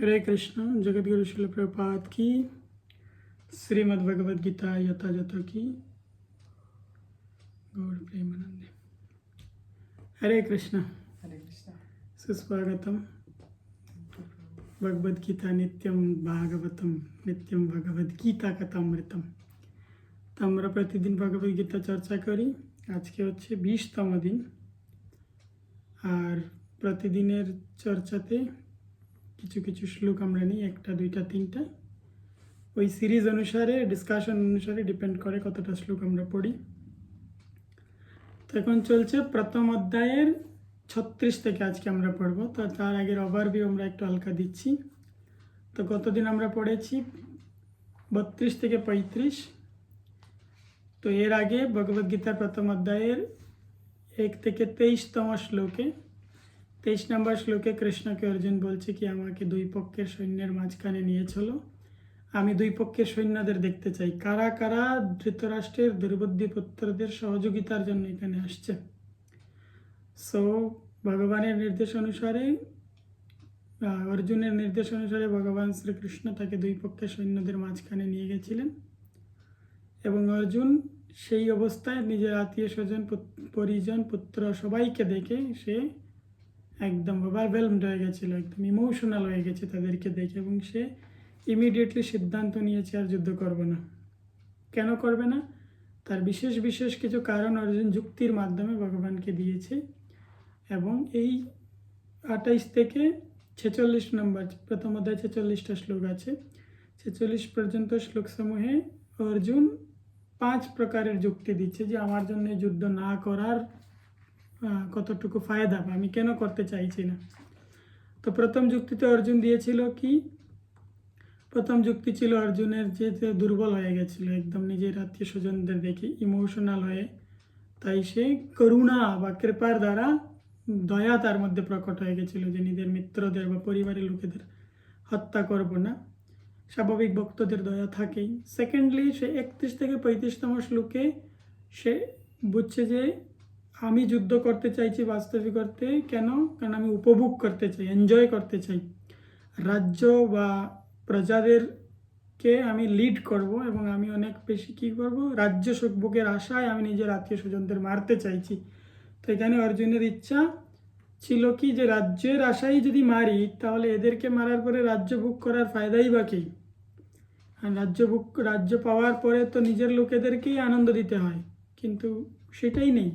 हरे कृष्ण। जगतगुरु शिल प्रभुपाद की श्रीमद् भगवद गीता यथायथ की गौर प्रेमानंदे। हरे कृष्ण। हरे कृष्ण। सुस्वागतम। भगवद गीता नित्यम भागवतम नित्यम भगवद गीता कथामृतम। तो আমরা प्रतिदिन भगवद गीता चर्चा करी। आज के হচ্ছে 20তম दिन और प्रतिदिনের চর্চাতে কিছু কিছু শ্লোক আমরা নিই, একটা দুইটা তিনটা, ওই সিরিজ অনুসারে ডিসকাশন অনুসারে ডিপেন্ড করে কতটা শ্লোক আমরা পড়ি। তো এখন চলছে প্রথম অধ্যায়ের 36 থেকে আজকে আমরা পড়ব। তো তার আগের ওভারভিউ আমরা একটু হালকা দিচ্ছি। তো গতদিন আমরা পড়েছি 32 থেকে 35। তো এর আগে ভগবদ্গীতার প্রথম অধ্যায়ের 1 থেকে 23তম শ্লোকে 23 নম্বর শ্লোকে কৃষ্ণকে অর্জুন বলছে কি আমাকে দুই পক্ষের সৈন্যের মাঝখানে নিয়ে চলো, আমি দুই পক্ষের সৈন্যদের দেখতে চাই কারা কারা ধৃতরাষ্ট্রের দুর্বুদ্ধি পুত্রদের সহযোগিতার জন্য এখানে আসছে। সো ভগবানের নির্দেশ অনুসারে, অর্জুনের নির্দেশ অনুসারে ভগবান শ্রীকৃষ্ণ তাকে দুই পক্ষের সৈন্যদের মাঝখানে নিয়ে গেছিলেন এবং অর্জুন সেই অবস্থায় নিজের আত্মীয় স্বজন পরিজন পুত্র সবাইকে দেখে সে একদম ওভারওয়েলমড হয়ে গেছিল, একদম ইমোশনাল হয়ে গেছে তাদেরকে দেখে, এবং সে ইমিডিয়েটলি সিদ্ধান্ত নিয়েছে আর যুদ্ধ করবে না। কেন করবে না? তার বিশেষ বিশেষ কিছু কারণ অর্জুন যুক্তির মাধ্যমে ভগবানকে দিয়েছে। এবং এই 28 থেকে 46 নম্বর প্রথম অধ্যায় 46টা শ্লোক আছে, 46 পর্যন্ত শ্লোক সমূহে অর্জুন 5 প্রকারের যুক্তি দিচ্ছে যে আমার জন্য যুদ্ধ না করার কতটুকু ফায়দা বা আমি কেন করতে চাইছি না। তো প্রথম যুক্তিতে অর্জুন দিয়েছিল কি, প্রথম যুক্তি ছিল অর্জুনের যে দুর্বল হয়ে গেছিল একদম নিজের আত্মীয় স্বজনদের দেখে ইমোশনাল হয়ে, তাই সে করুণা বা কৃপার দ্বারা দয়া তার মধ্যে প্রকট হয়ে গেছিল যে নিজের মিত্রদের বা পরিবারের লোকেদের হত্যা করব না। স্বাভাবিক ভক্তদের দয়া থাকেই। সেকেন্ডলি সে 31 থেকে 35তম শ্লোকে সে বুঝছে যে আমি যুদ্ধ করতে চাইছি বাস্তবিক অর্থে কেন, কারণ আমি উপভোগ করতে চাই, এনজয় করতে চাই, রাজ্য বা প্রজাদেরকে আমি লিড করব এবং আমি অনেক বেশি কী করব, রাজ্য সুখভোগের আশায় আমি নিজের আত্মীয় স্বজনদের মারতে চাইছি। তো এখানে অর্জুনের ইচ্ছা ছিল কি যে রাজ্যের আশায় যদি মারি তাহলে এদেরকে মারার পরে রাজ্য ভোগ করার ফায়দাই বা কী? রাজ্য পাওয়ার পরে তো নিজের লোকেদেরকেই আনন্দ দিতে হয়, কিন্তু সেটাই নেই।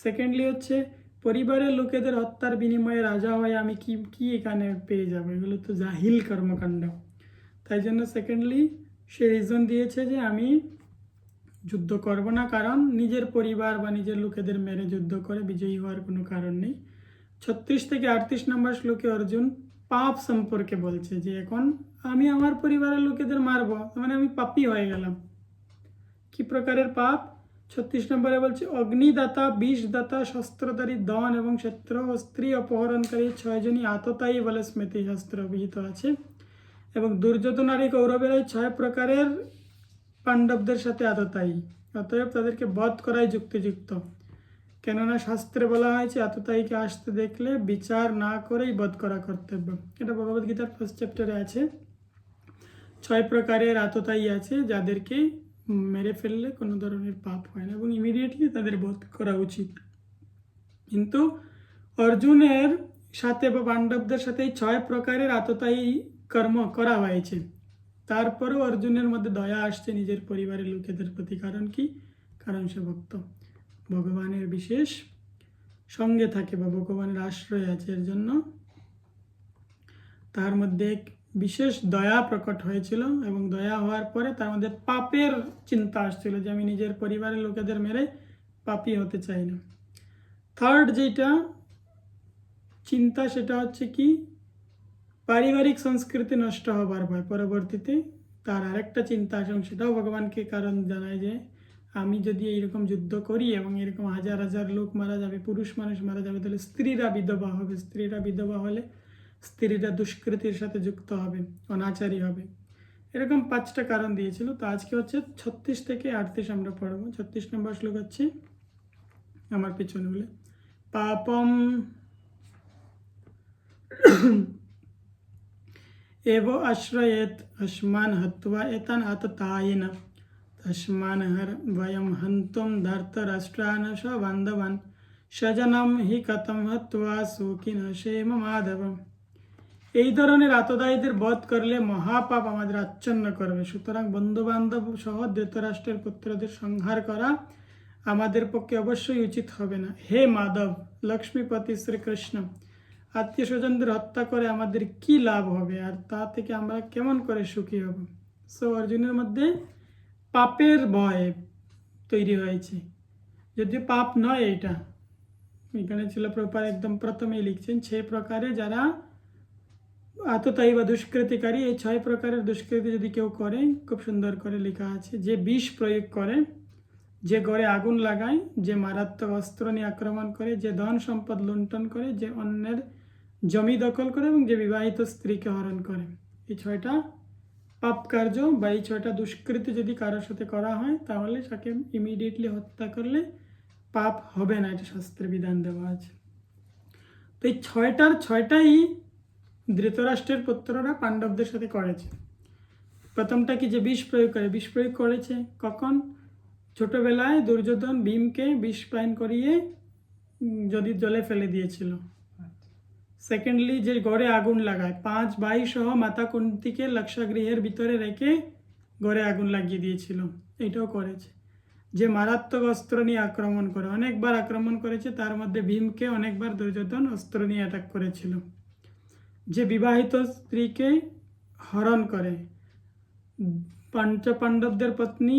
সেকেন্ডলি হচ্ছে পরিবারের লোকেদের হত্যার বিনিময়ে রাজা হয়ে আমি কি কি এখানে পেয়ে যাবো, এগুলো তো জাহিল কর্মকাণ্ড। তাই জন্য সেকেন্ডলি সে রিজন দিয়েছে যে আমি যুদ্ধ করব না, কারণ নিজের পরিবার বা নিজের লোকেদের মেরে যুদ্ধ করে বিজয়ী হওয়ার কোনো কারণ নেই। 36 থেকে 38 নম্বর শ্লোকে অর্জুন পাপ সম্পর্কে বলছে যে এখন আমি আমার পরিবারের লোকেদের মারব, মানে আমি পাপী হয়ে গেলাম। কি প্রকারের পাপ? 36 নম্বরে বলছে অগ্নিদাতা, বিষদাতা, শস্ত্রধারী, দন এবং শত্রু ও স্ত্রী অপহরণকারী 6 জনই আততায়ী বলে স্মৃতি শাস্ত্রে অভিহিত আছে। এবং দুর্যোধন আর কৌরবের 6 প্রকারের পাণ্ডবদের সাথে আততায়ী, অতএব তাদেরকে বধ করাই যুক্তিযুক্ত। কেননা শাস্ত্রে বলা হয়েছে আততায়ীকে আসতে দেখলে বিচার না করেই বধ করা কর্তব্য। এটা ভগবদ্গীতার 1st চ্যাপ্টারে আছে। 6 প্রকারের আততায়ী আছে যাদেরকে মেরে ফেললে কোনো ধরনের পাপ হয় না এবং ইমিডিয়েটলি তাদের বধ করা উচিত। কিন্তু অর্জুনের সাথে বা পাণ্ডবদের সাথে 6 প্রকারের আততায়ী কর্ম করা হয়েছে, তারপরেও অর্জুনের মধ্যে দয়া আসছে নিজের পরিবারের লোকেদের প্রতি। কারণ কি? কারণ সে ভক্ত, ভগবানের বিশেষ সঙ্গে থাকে বা ভগবানের আশ্রয় আছে, এর জন্য তার মধ্যে এক বিশেষ দয়া প্রকট হয়েছিল এবং দয়া হওয়ার পরে তার মধ্যে পাপের চিন্তা আসছিল যে আমি নিজের পরিবারের লোকেদের মেরে পাপী হতে চাই না। থার্ড যেটা চিন্তা সেটা হচ্ছে কি, পারিবারিক সংস্কৃতি নষ্ট হবার ভয়। পরবর্তীতে তার আরেকটা চিন্তা আসে, সেটাও ভগবানকে কারণ জানায় যে আমি যদি এইরকম যুদ্ধ করি এবং এরকম হাজার হাজার লোক মারা যাবে, পুরুষ মানুষ মারা যাবে, তাহলে স্ত্রীরা বিধবা হবে, স্ত্রীরা বিধবা হলে স্ত্রীরা দুষ্কৃতির সাথে যুক্ত হবে, অনাচারী হবে। এরকম 5টা কারণ দিয়েছিল। তো আজকে হচ্ছে 36 থেকে 38 আমরা পড়বো। 36 নম্বর শ্লোক হচ্ছে, আমার পিছনে বলে, পাপম एव आश्रयेत अस्मान् हत्वा एतान् आततायेन तस्मान् वयं हन्तुं धर्तराष्ट्रान् स्वबान्धवान् স্বজনম হি কতম হত্বা শোকিন সেম মাধব। এই ধরনের আততায়ীদের বধ করলে মহাপাপ আমাদের আচ্ছন্ন করবে, সুতরাং বন্ধু বান্ধব সহ ধৃতরাষ্ট্রের পুত্রদের সংহার করা আমাদের পক্ষে অবশ্যই উচিত হবে না। হে মাধব, লক্ষ্মীপতি শ্রীকৃষ্ণ, আত্মীয় স্বজনদের হত্যা করে আমাদের কি লাভ হবে, আর তা থেকে আমরা কেমন করে সুখী হব? সো অর্জুনের মধ্যে পাপের ভয় তৈরি হয়েছে, যদিও পাপ নয় এটা। এখানে ছিল প্রপার একদম প্রথমেই লিখছেন 6 প্রকারে যারা আততায়ী বা দুষ্কৃতিকারী, এই 6 প্রকারের দুষ্কৃতি যদি কেউ করে, খুব সুন্দর করে লেখা আছে, যে বিষ প্রয়োগ করে, যে ঘরে আগুন লাগায়, যে মারাত্মক অস্ত্র নিয়ে আক্রমণ করে, যে ধন সম্পদ লুণ্ঠন করে, যে অন্যের জমি দখল করে এবং যে বিবাহিত স্ত্রীকে হরণ করে। এই 6টা পাপ কার্য বা এই 6টা দুষ্কৃতি যদি কারোর সাথে করা হয় তাহলে তাকে ইমিডিয়েটলি হত্যা করলে পাপ হবে না, এটা শাস্ত্রের বিধান দেওয়া আছে। তো এই 6টাই ধৃতরাষ্ট্রের পুত্ররা পাণ্ডবদের সাথে করেছে। প্রথমটা কি, যে বিষ প্রয়োগ করে, বিষ প্রয়োগ করেছে কখন? ছোটবেলায় দুর্যোধন ভীমকে বিষ পান করিয়ে যদি জলে ফেলে দিয়েছিল। সেকেন্ডলি, যে ঘরে আগুন লাগায়, 5 ভাই সহ মাতা কুন্তিকে লাক্ষাগৃহের ভিতরে রেখে ঘরে আগুন লাগিয়ে দিয়েছিল, এটাও করেছে। যে মারাত্মক অস্ত্র নিয়ে আক্রমণ করে, অনেকবার আক্রমণ করেছে, তার মধ্যে ভীমকে অনেকবার দুর্যোধন অস্ত্র নিয়ে অ্যাটাক করেছিল। যে বিবাহিত স্ত্রীকে হরণ করে, পাণ্ডবদের পত্নী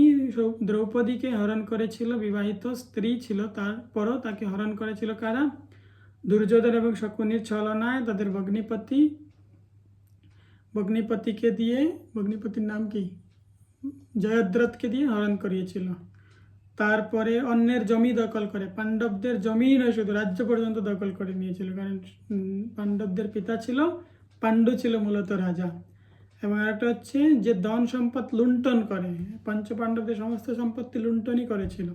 দ্রৌপদীকে হরণ করেছিল, বিবাহিত স্ত্রী ছিল, তারপরও তাকে হরণ করেছিল কারা? দুর্যোধন এবং শকুনির ছলনায় তাদের ভগ্নিপতিকে দিয়ে, ভগ্নিপতির নাম কি, জয়দ্রথকে দিয়ে হরণ করিয়েছিল। তারপরে অন্যের জমি দখল করে, পাণ্ডবদের জমি নয় শুধু রাজ্য পর্যন্ত দখল করে নিয়েছিল, কারণ পাণ্ডবদের পিতা ছিল পাণ্ডু, ছিল মূলত রাজা। এবং আরেকটা হচ্ছে যে ধন সম্পদ লুণ্ঠন করে, পঞ্চপাণ্ডবদের সমস্ত সম্পত্তি লুণ্ঠনই করেছিল।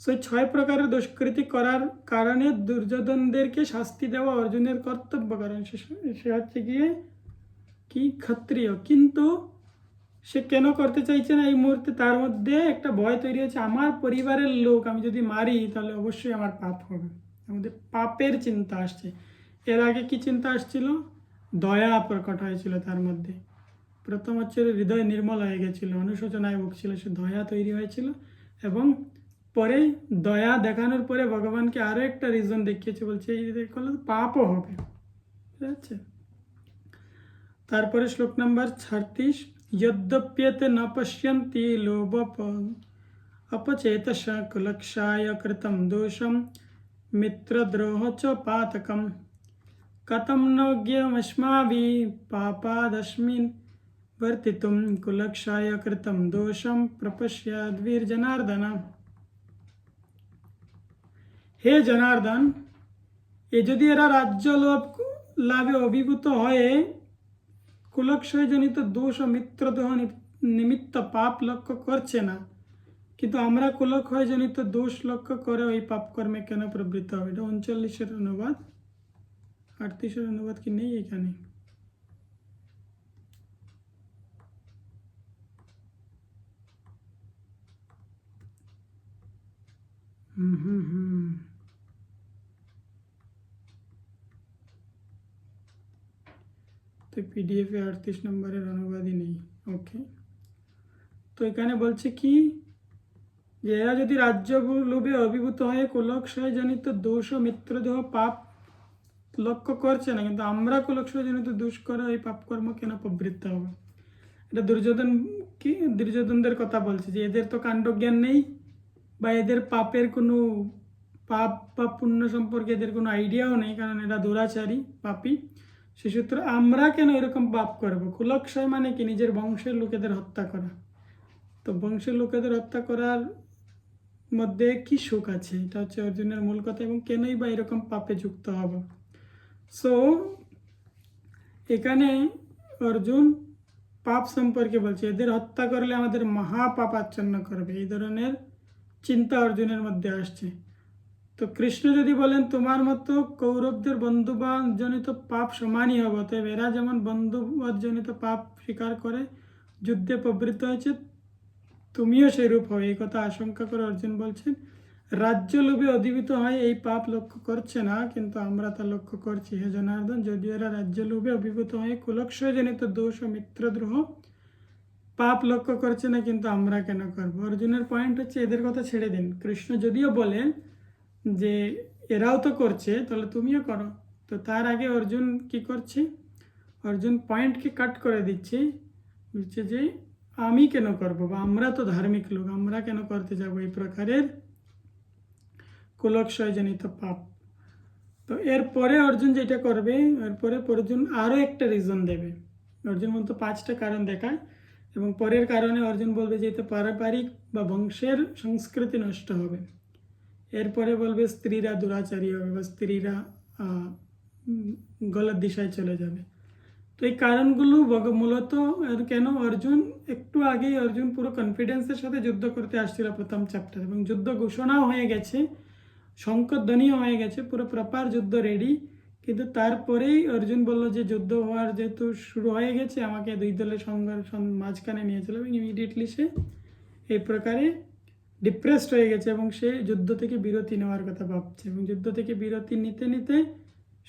সো 6 প্রকারের দুষ্কৃতি করার কারণে দুর্যোধনদেরকে শাস্তি দেওয়া অর্জুনের কর্তব্য, কারণ সে হচ্ছে গিয়ে কি, ক্ষত্রিয়। কিন্তু সে কেন করতে চাইছে না এই মুহূর্তে? তার মধ্যে একটা ভয় তৈরি হচ্ছে, আমার পরিবারের লোক আমি যদি মারি তাহলে অবশ্যই আমার পাপ হবে। আমাদের পাপের চিন্তা আসছে। এর আগে কি চিন্তা আসছিল? দয়া প্রকট হয়েছিল তার মধ্যে। প্রথম হচ্ছে হৃদয় নির্মল হয়ে গেছিল, অনুশোচনায় ভুগছিল, সে দয়া তৈরি হয়েছিল। এবং পরে দয়া দেখানোর পরে ভগবানকে আরও একটা রিজন দেখিয়েছে, বলছে এই করলে পাপও হবে, ঠিক আছে? তারপরে শ্লোক নাম্বার 36, यद्यप्येते न पश्यन्ति लोभोपचेतस कुलक्षाय कृतं दोषं मित्रद्रोह च पातकं कथं न ज्ञेयमस्माभिः पापादस्मिन् वर्तितुं कुलक्षाय कृतं दोषं प्रपश्यद्भिर्जनार्दन। হে জনার্দন, যদি এরা রাজ্য লাভে অভিভূত হয়ে কুলক্ষয়জনিত দোষ ও মিত্রদোহ নিমিত্ত পাপ লক্ষ্য করছে না, কিন্তু আমরা কুলক্ষয়জনিত দোষ লক্ষ্য করে ওই পাপ কর্মে কেন প্রবৃত্ত হবে? এটা 39-এর অনুবাদ। 38-এর অনুবাদ কি নেই এখানে? তো পিডিএফে 38 নম্বরের অনুবাদই নেই। ওকে, তো এখানে বলছে কি, যে এরা যদি রাজ্য লোভে অভিভূত হয়ে কুলক্ষয়জনিত দোষ ও মিত্রদেহ পাপ লক্ষ্য করছে না, কিন্তু আমরা কুলক্ষয়জনিত দোষ করে ওই পাপকর্ম কেন প্রবৃত্ত হবে? এটা দুর্যোধনদের কথা বলছে, যে এদের তো কাণ্ডজ্ঞান নেই, বা এদের পাপের কোনো পাপ বা পুণ্য সম্পর্কে এদের কোনো আইডিয়াও নেই, কারণ এরা দুরাচারী পাপী। সে সূত্রে আমরা কেন এরকম পাপ করবো? কুলক্ষয় মানে কি? নিজের বংশের লোকেদের হত্যা করা। তো বংশের লোকেদের হত্যা করার মধ্যে কি সুখ আছে? এটা হচ্ছে অর্জুনের মূল কথা। এবং কেনই বা এরকম পাপে যুক্ত হব? সো এখানে অর্জুন পাপ সম্পর্কে বলছে, এদের হত্যা করলে আমাদের মহাপাপ আচ্ছন্ন করবে, এই ধরনের চিন্তা অর্জুনের মধ্যে আসছে। তো কৃষ্ণ যদি বলেন তোমার মতো কৌরবদের বন্ধুবাদ জনিত পাপ সমানই হবে, অতএব এরা যেমন বন্ধুবাদ জনিত পাপ স্বীকার করে যুদ্ধে প্রবৃত্ত হয়েছে, তুমিও সেরূপ হও। এই কথা আশঙ্কা করে অর্জুন বলছেন, রাজ্য লোভে অধিভূত হয় এই পাপ লক্ষ্য করছে না, কিন্তু আমরা তা লক্ষ্য করছি। হে জনার্দন, যদিও এরা রাজ্য লোভে অভিভূত হয়ে কুলক্ষয়জনিত দোষ ও মিত্রদ্রোহ পাপ লক্ষ্য করছে না, কিন্তু আমরা কেন করবো? অর্জুনের পয়েন্ট হচ্ছে এদের কথা ছেড়ে দিন। কৃষ্ণ যদিও বলেন যে এরাও তো করছে, তাহলে তুমিও করো। তো তার আগে অর্জুন কি করছে? অর্জুন পয়েন্টকে কাট করে দিচ্ছে, বলছে যে আমি কেন করবো, বা আমরা তো ধার্মিক লোক, আমরা কেন করতে যাবো এই প্রকারের কুলক্ষয়জনিত পাপ। তো এরপরে অর্জুন যেটা করবে, এরপরে অর্জুন আরও একটা রিজন দেবে। অর্জুন বলতো 5টা কারণ দেখায়, এবং পরের কারণে অর্জুন বলবে যে এতে পারিবারিক বা বংশের সংস্কৃতি নষ্ট হবে। এরপরে বলবে স্ত্রীরা দুরাচারী হবে, বা স্ত্রীরা গলত দিশায় চলে যাবে। তো এই কারণগুলো মূলত কেন অর্জুন একটু আগেই অর্জুন পুরো কনফিডেন্সের সাথে যুদ্ধ করতে আসছিল প্রথম চ্যাপ্টার, এবং যুদ্ধ ঘোষণাও হয়ে গেছে, শঙ্করধ্বনিও হয়ে গেছে, পুরো প্রপার যুদ্ধ রেডি। কিন্তু তারপরেই অর্জুন বলল যে যুদ্ধ হওয়ার যেহেতু শুরু হয়ে গেছে, আমাকে দুই দলের সংঘর্ষ মাঝখানে নিয়ে চলে, এবং ইমিডিয়েটলি সে এই প্রকারে ডিপ্রেসড হয়ে গেছে, এবং সে যুদ্ধ থেকে বিরতি নেওয়ার কথা ভাবছে, এবং যুদ্ধ থেকে বিরতি নিতে নিতে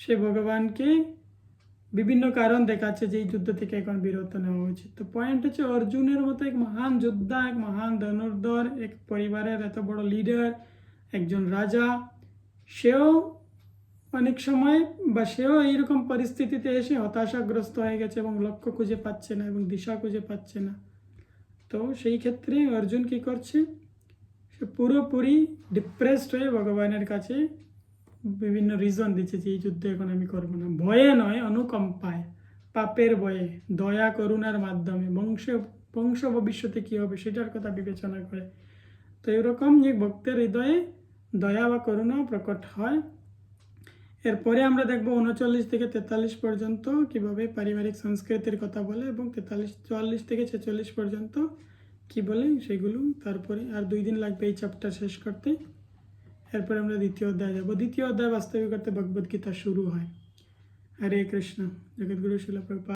সে ভগবানকে বিভিন্ন কারণ দেখাচ্ছে যে এই যুদ্ধ থেকে এখন বিরত নেওয়া উচিত। তো পয়েন্ট হচ্ছে অর্জুনের মতো এক মহান যোদ্ধা, এক মহান ধনুর্ধর, এক পরিবারের এত বড় লিডার, একজন রাজা, সেও অনেক সময় বা সেও এইরকম পরিস্থিতিতে এসে হতাশাগ্রস্ত হয়ে গেছে, এবং লক্ষ্য খুঁজে পাচ্ছে না, এবং দিশা খুঁজে পাচ্ছে না। তো সেই ক্ষেত্রে অর্জুন কি করছে? সে পুরোপুরি ডিপ্রেসড হয়ে ভগবানের কাছে বিভিন্ন রিজন দিচ্ছে যে এই যুদ্ধ এখন আমি করবো না। ভয়ে নয়, অনুকম্পায়, পাপের ভয়ে, দয়া করুণার মাধ্যমে, বংশ ভবিষ্যতে কী হবে সেটার কথা বিবেচনা করে। তো এরকম যে ভক্তের হৃদয়ে দয়া বা করুণা প্রকট হয়। এরপরে আমরা দেখব 39 থেকে 43 পর্যন্ত কিভাবে পারিবারিক সংস্কৃতির কথা বলে, এবং 44 থেকে 46 পর্যন্ত কি বলে সেগুলো। তারপরে আর 2 দিন লাগবে এই চ্যাপ্টার শেষ করতে। এরপরে আমরা দ্বিতীয় অধ্যায় যাব। দ্বিতীয় অধ্যায় বাস্তবিক অর্থে ভগবদ্গীতা শুরু হয়। হরে কৃষ্ণ। জগৎগুরু শিল প্রভুপাদ।